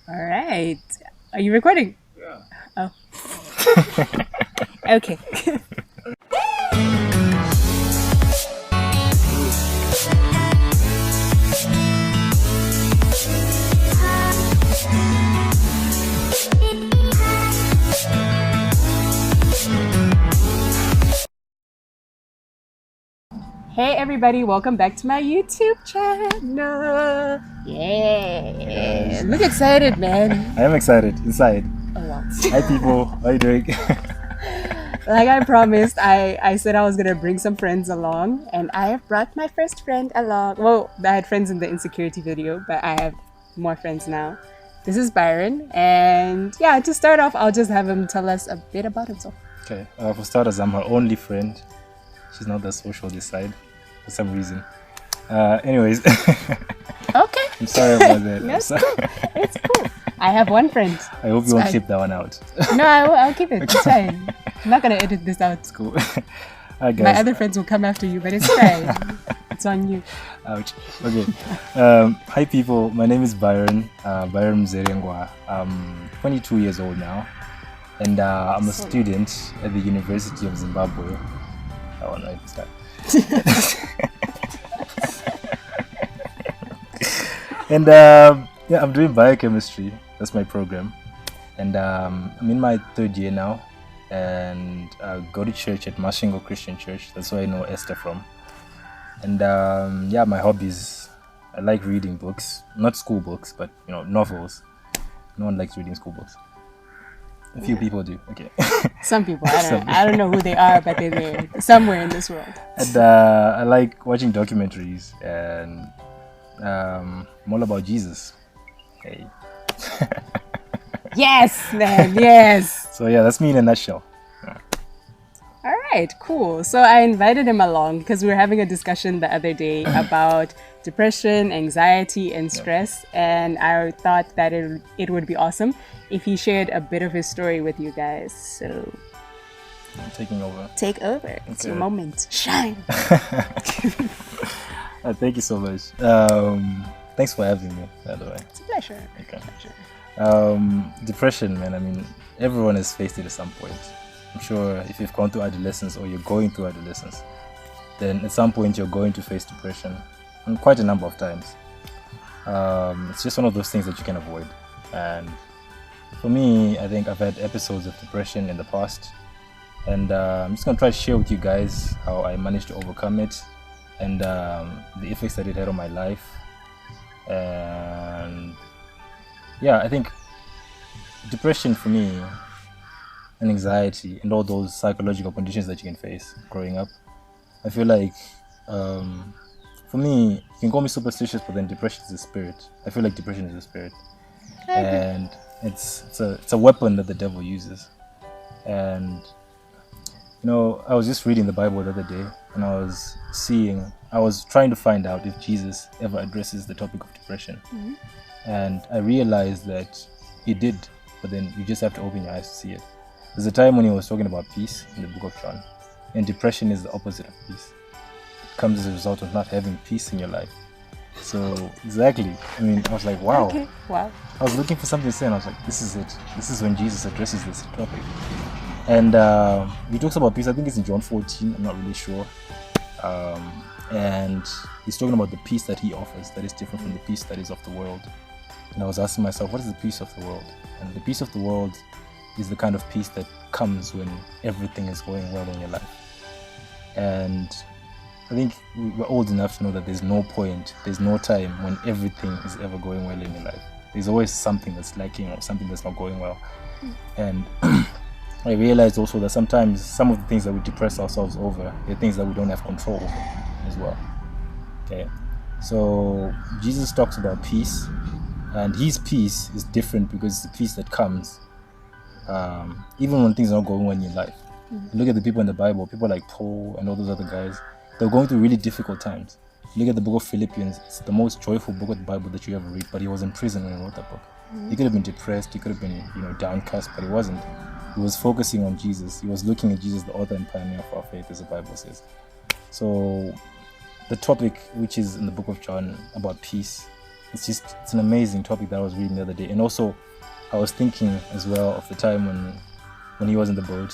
All right. Are you recording? Oh, okay. Hey, everybody. Welcome back to my YouTube channel. Yeah. Look excited, man. I am excited inside. A lot. Hi people, how are you doing? Like I promised, I said I was going to bring some friends along, and I have brought my first friend along. Well, I had friends in the insecurity video, but I have more friends now. This is Byron, and yeah, to start off, I'll just have him tell us a bit about himself. Okay, for starters, I'm her only friend. She's not that social this side for some reason. Anyways, Okay. I'm sorry about that. That's cool. It's cool. I have one friend. I hope It's you won't fine. clip that one out. No, I'll keep it. It's fine. I'm not going to edit this out. It's cool. Hi guys. My other friends will come after you, but it's fine. It's on you. Ouch. Okay. Hi people, my name is Byron. Byron Mzerengwa. I'm 22 years old now, and I'm a student at the University of Zimbabwe. I want to start. And yeah, I'm doing biochemistry. That's my program, and I'm in my third year now, and I go to church at Mashingo Christian Church. That's where I know Esther from. And yeah, my hobbies, I like reading books, not school books, but novels. No one likes reading school books. A few people do. Okay. Some people, I don't know who they are, but they're there somewhere in this world. And I like watching documentaries, and I'm all about Jesus. Hey. Yes, man, yes. So yeah, that's me in a nutshell. All right, cool. So I invited him along because we were having a discussion the other day about depression, anxiety, and stress. And I thought that it would be awesome if he shared a bit of his story with you guys. So I'm taking over. take over. It's your Okay. moment. Shine. Thank you so much. Thanks for having me, by the way. It's a pleasure. Okay. Pleasure. Depression, man. I mean, everyone has faced it at some point. I'm sure if you've gone through adolescence or you're going through adolescence, then at some point you're going to face depression, and quite a number of times. It's just one of those things that you can avoid. And for me, I think I've had episodes of depression in the past, and I'm just gonna try to share with you guys how I managed to overcome it, and the effects that it had on my life. And yeah, I think depression for me, and anxiety, and all those psychological conditions that you can face growing up, I feel like for me, you can call me superstitious, but then depression is a spirit. I feel like depression is a spirit, and it's a weapon that the devil uses. And I was just reading the Bible the other day, and I was trying to find out if Jesus ever addresses the topic of depression. And I realized that he did, but then you just have to open your eyes to see it. There's a time when he was talking about peace in the book of John, and depression is the opposite of peace. It comes as a result of not having peace in your life. So exactly, I mean, I was like, wow. Okay. Wow. I was looking for something to say, and I was like, this is it. This is when Jesus addresses this topic. And he talks about peace. I think it's in John 14. I'm not really sure. And he's talking about the peace that he offers that is different from the peace that is of the world. And I was asking myself, what is the peace of the world? And the peace of the world is the kind of peace that comes when everything is going well in your life. And I think we're old enough to know that there's no time when everything is ever going well in your life. There's always something that's lacking or something that's not going well. And I realized also that sometimes some of the things that we depress ourselves over are things that we don't have control over as well. Okay, so Jesus talks about peace, and his peace is different because it's the peace that comes even when things are not going well in your life. Look at the people in the Bible, people like Paul and all those other guys. They're going through really difficult times. Look at the book of Philippians. It's the most joyful book of the Bible that you ever read, but he was in prison when he wrote that book. He could have been depressed, he could have been downcast, but he wasn't. He was focusing on Jesus. He was looking at Jesus, the author and pioneer of our faith, as the Bible says. So the topic, which is in the book of John about peace, it's an amazing topic that I was reading the other day. And also I was thinking as well of the time when he was in the boat,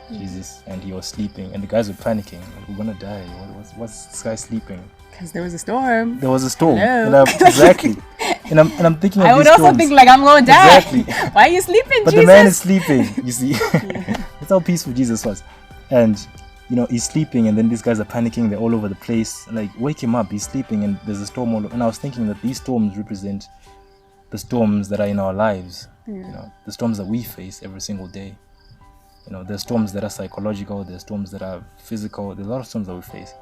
Jesus, and he was sleeping, and the guys were panicking. Like, we're gonna die. What's this guy sleeping? Because there was a storm. There was a storm. Hello. Exactly. And I'm thinking of I would these also storms. think like I'm going to die. Exactly. Why are you sleeping, But Jesus? the man is sleeping, you see. That's how peaceful Jesus was. And, he's sleeping, and then these guys are panicking. They're all over the place. Like, wake him up. He's sleeping, and there's a storm all over. And I was thinking that these storms represent the storms that are in our lives. The storms that we face every single day. There's storms that are psychological. There's storms that are physical. There's a lot of storms that we face.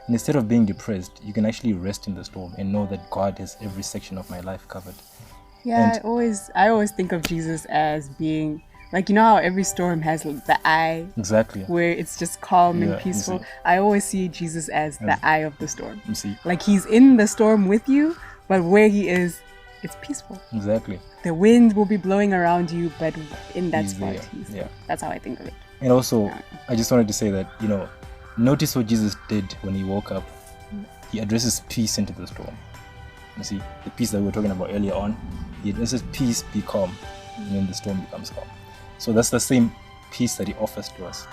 And instead of being depressed, you can actually rest in the storm and know that God has every section of my life covered. Yeah, I always think of Jesus as being like, how every storm has the eye. Exactly. Where it's just calm and peaceful. I always see Jesus as the eye of the storm. You see. Like he's in the storm with you, but where he is, it's peaceful. Exactly. The wind will be blowing around you, but in that spot, that's how I think of it. And also, I just wanted to say that, notice what Jesus did when he woke up. He addresses peace into the storm. You see, the peace that we were talking about earlier on, he addresses peace, be calm, and then the storm becomes calm. So that's the same peace that he offers to us.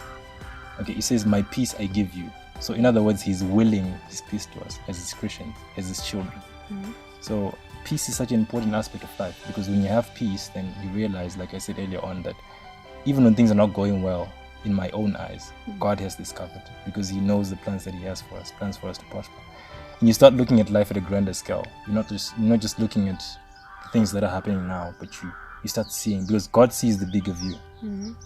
Okay, he says, my peace I give you. So in other words, he's willing his peace to us as his Christians, as his children. So peace is such an important aspect of life, because when you have peace, then you realize, like I said earlier on, that even when things are not going well, in my own eyes, God has this covered, because he knows the plans that he has for us, plans for us to prosper. And you start looking at life at a grander scale. You're not just looking at things that are happening now, but you start seeing, because God sees the bigger view.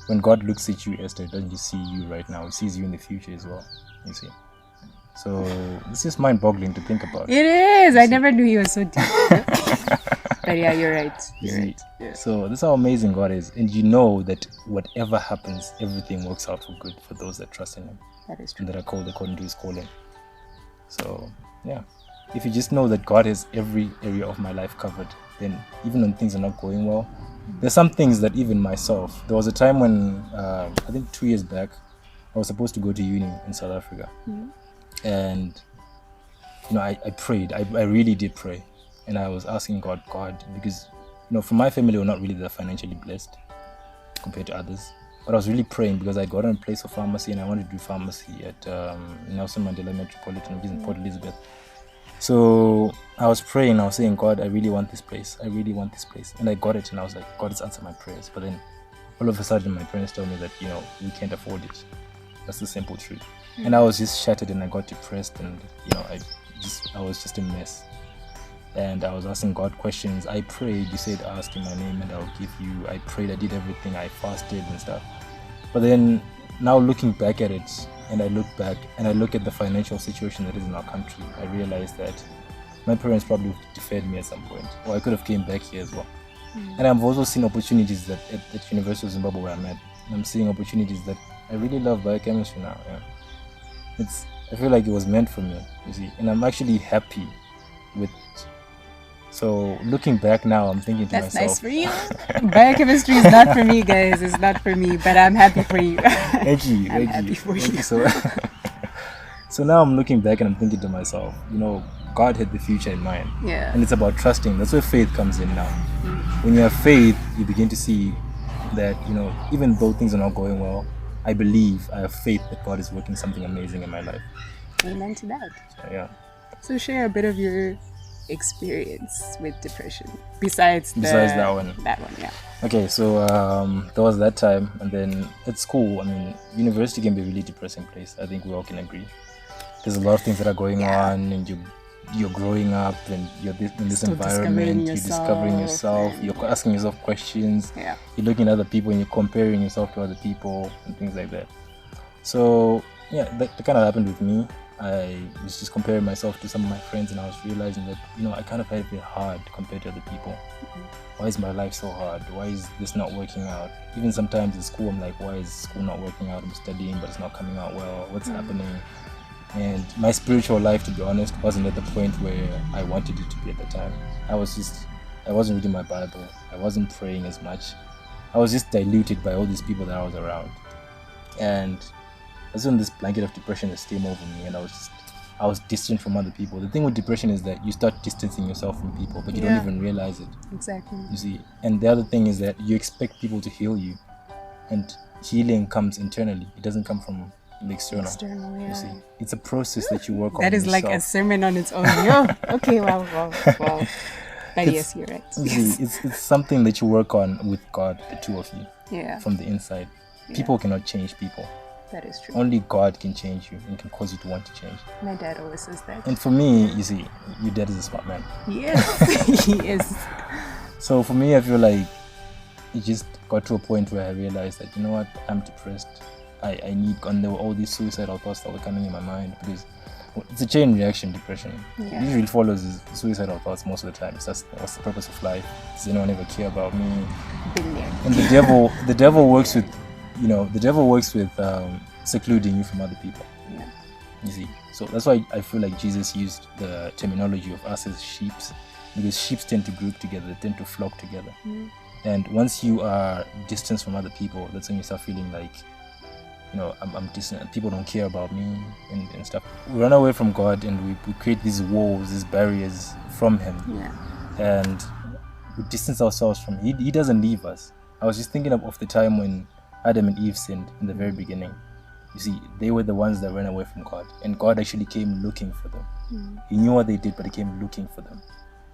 When God looks at you, Esther, doesn't just see you right now, he sees you in the future as well, you see. So it's just mind-boggling to think about. It is. I never knew he was so deep. But yeah, you're right. You're right. Yeah. So that's how amazing God is. And you know that whatever happens, everything works out for good for those that trust in him. That is true. And that are called according to his calling. So, yeah. If you just know that God has every area of my life covered, then even when things are not going well, there's some things that even myself, there was a time when, I think 2 years back, I was supposed to go to uni in South Africa. And, I prayed. I really did pray. And I was asking God, because, from my family, we're not really that financially blessed compared to others. But I was really praying because I got on a place for pharmacy, and I wanted to do pharmacy at Nelson Mandela Metropolitan, which is in Port Elizabeth. So I was praying, I was saying, God, I really want this place. I really want this place. And I got it, and I was like, God has answered my prayers. But then all of a sudden, my parents told me that, we can't afford it. That's the simple truth. And I was just shattered, and I got depressed, and, I was just a mess. And I was asking God questions. I prayed. You said, ask in my name and I'll give you. I prayed. I did everything. I fasted and stuff. But then now looking back at it, and I look back and I look at the financial situation that is in our country, I realized that my parents probably deferred me at some point, or I could have came back here as well. And I've also seen opportunities that at University of Zimbabwe where I'm at. I'm seeing opportunities that I really love biochemistry now. Yeah. I feel like it was meant for me, you see, and I'm actually happy with it. So looking back now, I'm thinking to myself, that's nice for you. Biochemistry is not for me, guys. It's not for me, but I'm happy for you. Thank you. I'm happy for you. So now I'm looking back and I'm thinking to myself, God had the future in mind. Yeah. And it's about trusting. That's where faith comes in now. When you have faith, you begin to see that, even though things are not going well, I have faith that God is working something amazing in my life. Amen to that. So, yeah. So share a bit of your experience with depression besides that one. Yeah. Okay, so there was that time, and then at school, university can be a really depressing place. I think we all can agree. There's a lot of things that are going on, and you're growing up, and you're in this environment. You're discovering yourself. You're asking yourself questions. Yeah. You're looking at other people, and you're comparing yourself to other people and things like that. So yeah, that kind of happened with me. I was just comparing myself to some of my friends, and I was realizing that I kind of had it a bit hard compared to other people. Why is my life so hard? Why is this not working out? Even sometimes in school, I'm like, why is school not working out? I'm studying, but it's not coming out well. What's happening? And my spiritual life, to be honest, wasn't at the point where I wanted it to be at the time. I wasn't reading my Bible. I wasn't praying as much. I was just diluted by all these people that I was around. And that's when this blanket of depression just came over me, and I was just I was distant from other people. The thing with depression is that you start distancing yourself from people, but you don't even realize it. Exactly. You see, and the other thing is that you expect people to heal you, and healing comes internally. It doesn't come from the external. Yeah. You see, it's a process that you work on. That is yourself. like a sermon on its own. Yo, okay, wow. But yes, you're right. You see, it's something that you work on with God, the two of you. Yeah. From the inside. People cannot change people. That is true. Only God can change you and can cause you to want to change. My dad always says that. And for me, you see, your dad is a smart man. Yes, he is. So for me, I feel like it just got to a point where I realized that, you know what, I'm depressed. I need, and there were all these suicidal thoughts that were coming in my mind, because it's a chain reaction, depression. It usually follows suicidal thoughts most of the time. That's what's the purpose of life? Does anyone ever care about me? Been there. And the devil works with, secluding you from other people. Yeah. You see, so that's why I feel like Jesus used the terminology of us as sheep, because sheep tend to group together, they tend to flock together. And once you are distanced from other people, that's when you start feeling like, I'm distant, people don't care about me and stuff. We run away from God, and we create these walls, these barriers from Him. And we distance ourselves from Him. He doesn't leave us. I was just thinking of the time when Adam and Eve sinned in the very beginning. You see, they were the ones that ran away from God, and God actually came looking for them. He knew what they did, but He came looking for them.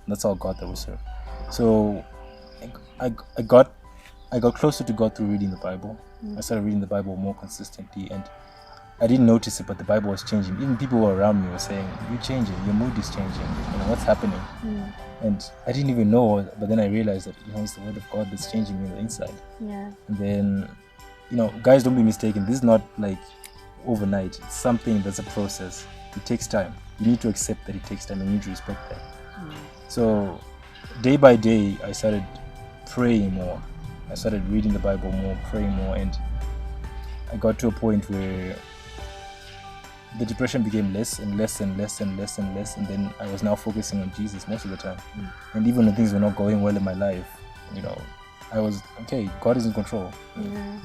That's our God that we serve. So I got closer to God through reading the Bible. I started reading the Bible more consistently, and I didn't notice it, but the Bible was changing. Even people who were around me were saying, "You're changing. Your mood is changing. What's happening?" And I didn't even know, but then I realized that it's the Word of God that's changing me on the inside. And then, guys, don't be mistaken. This is not like overnight. It's something that's a process. It takes time. You need to accept that it takes time, and you need to respect that. So day by day, I started praying more. I started reading the Bible more, praying more, and I got to a point where the depression became less and less and less and less and less, and then I was now focusing on Jesus most of the time. And even when things were not going well in my life, I was, okay, God is in control.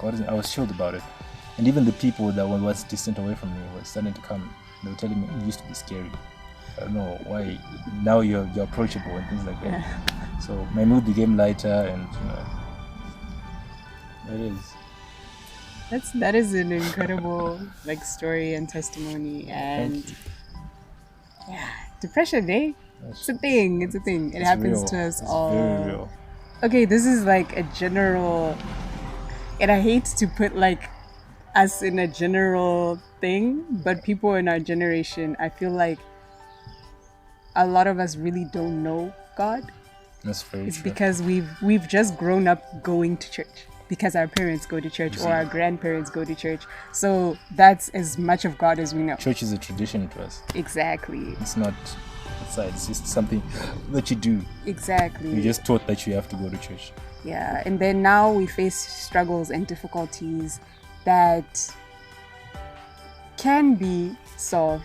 I was chilled about it. And even the people that were once distant away from me were starting to come. They were telling me, "You used to be scary. I don't know why. Now you're approachable," and things like that. So my mood became lighter, and it is. That is an incredible story and testimony. And depression, it's a thing. It happens real. to us it's all. Very real. Okay, this is like a general, and I hate to put us in a general thing, but people in our generation, I feel like a lot of us really don't know God. That's very It's true. because we've just grown up going to church because our parents go to church or our grandparents go to church. So that's as much of God as we know. Church is a tradition to us. Exactly. It's not outside. It's just something that you do. Exactly. You're just taught that you have to go to church. Yeah, and then now we face struggles and difficulties that can be solved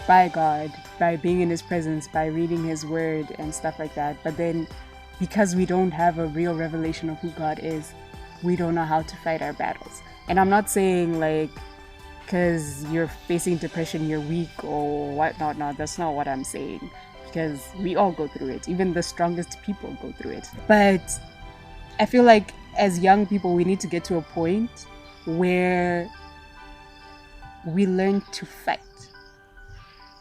by God, by being in His presence, by reading His Word and stuff like that. But then because we don't have a real revelation of who God is, we don't know how to fight our battles. And I'm not saying because you're facing depression, you're weak or whatnot. No, that's not what I'm saying. Because we all go through it. Even the strongest people go through it. But I feel like as young people, we need to get to a point where we learn to fight.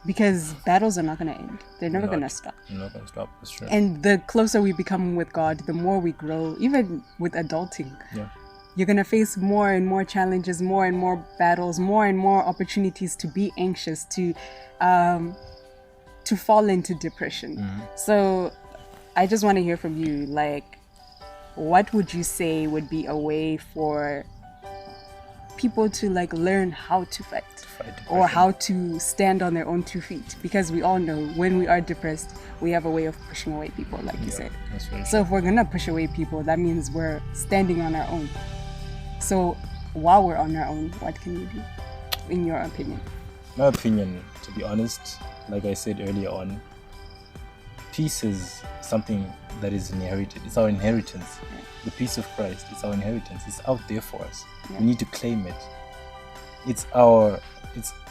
Because battles are not going to end. They're never going to stop. They're not going to stop. That's true. And the closer we become with God, the more we grow, even with adulting. Yeah. You're going to face more and more challenges, more and more battles, more and more opportunities to be anxious, to fall into depression. So I just want to hear from you, what would you say would be a way for people to learn how to fight or how to stand on their own 2 feet? Because we all know when we are depressed, we have a way of pushing away people, like you said. That's very So if we're gonna push away people, that means we're standing on our own. So while we're on our own, what can we do, in your opinion? My opinion, to be honest, like I said earlier on, peace is something that is inherited. It's our inheritance. The peace of Christ, it's our inheritance. It's out there for us. We need to claim it.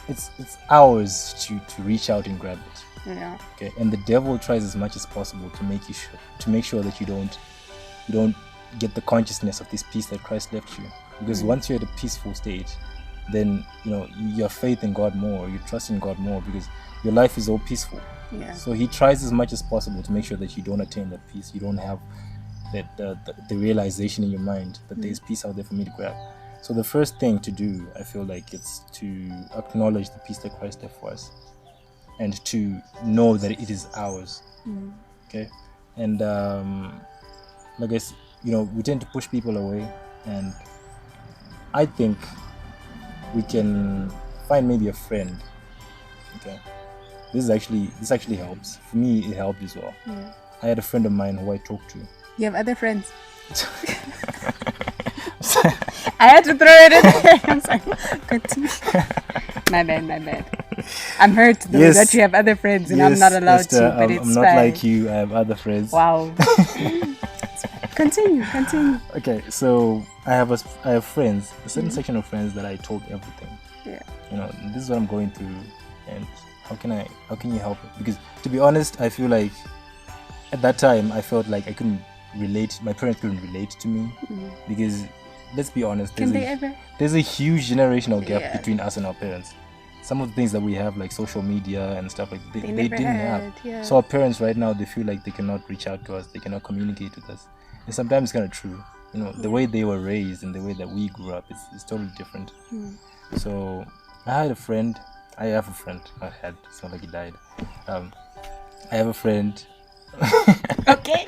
it's ours to reach out and grab it. Yeah. Okay, and the devil tries as much as possible to make sure that you don't get the consciousness of this peace that Christ left you. Because once you're at a peaceful state, then you have faith in God more, you trust in God more, because your life is all peaceful. Yeah. So he tries as much as possible to make sure that you don't attain that peace. You don't have that the realization in your mind that there's peace out there for me to grab. So the first thing to do, I feel like, it's to acknowledge the peace that Christ left for us, and to know that it is ours. Okay, and I guess we tend to push people away, and I think we can find maybe a friend. Okay, this actually helps. For me, it helped as well. Yeah. I had a friend of mine who I talked to. You have other friends? I had to throw it in there. I'm sorry. Continue. My bad. I'm hurt though that you have other friends and I'm not allowed to, but it's I'm not fine. like you. I have other friends. Wow. Continue. Okay, so I have friends, a certain section of friends that I told everything. Yeah. This is what I'm going through, and how can you help it? Because to be honest, I feel like at that time I felt like I couldn't relate. My parents couldn't relate to me because, let's be honest, there's a huge generational gap between us and our parents. Some of the things that we have, like social media and stuff, like they didn't have. Yeah. So our parents right now, they feel like they cannot reach out to us, they cannot communicate with us. And sometimes it's kind of true. The way they were raised and the way that we grew up, it's totally different. So I have a friend. I had. It's not like he died. I have a friend. Okay.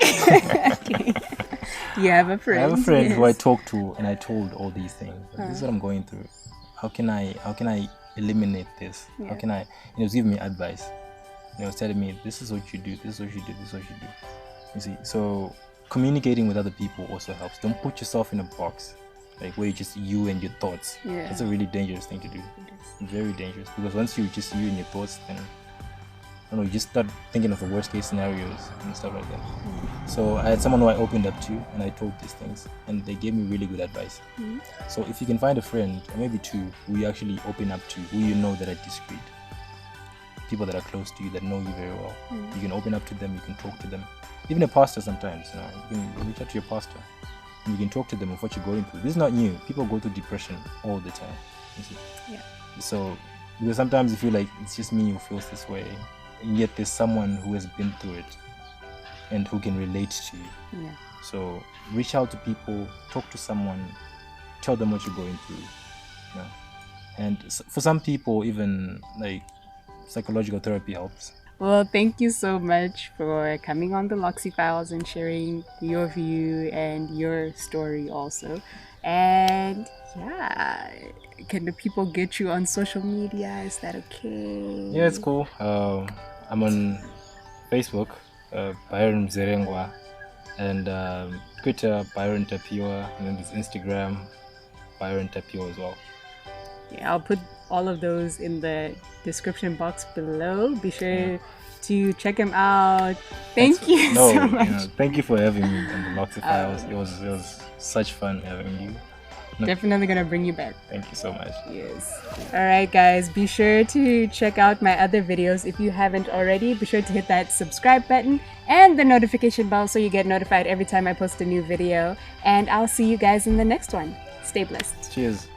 You have a friend. I have a friend who I talked to, and I told all these things. This is what I'm going through. How can I eliminate this? How can I? He was giving me advice. He was telling me, this is what you do. This is what you do. This is what you do. You see, so communicating with other people also helps. Don't put yourself in a box, like where it's just you and your thoughts. Yeah. That's a really dangerous thing to do. Very dangerous, because once you just you and your thoughts, then you just start thinking of the worst case scenarios and stuff like that. So I had someone who I opened up to, and I told these things, and they gave me really good advice. So if you can find a friend, or maybe two, who you actually open up to, who you know that are discreet, people that are close to you, that know you very well, you can open up to them, you can talk to them. Even a pastor sometimes, you can reach out to your pastor, and you can talk to them of what you're going through. This is not new. People go through depression all the time. You see? Yeah. So, because sometimes you feel like it's just me who feels this way, and yet there's someone who has been through it and who can relate to you. Yeah. So reach out to people, talk to someone, tell them what you're going through. And for some people, even like psychological therapy helps. Well, thank you so much for coming on the Loxy Files and sharing your view and your story also. And yeah, can the people get you on social media? Is that okay? Yeah, it's cool. I'm on Facebook, Byron Zerengwa, and Twitter, Byron Tapio, and then there's Instagram, Byron Tapio as well. Yeah, I'll put all of those in the description box below. Be sure to check him out. Thank you so much. Thank you for having me on the Loxy Files. It was such fun having you. Definitely gonna bring you back. Thank you so much. Yes. Alright guys, be sure to check out my other videos if you haven't already. Be sure to hit that subscribe button and the notification bell so you get notified every time I post a new video. And I'll see you guys in the next one. Stay blessed. Cheers.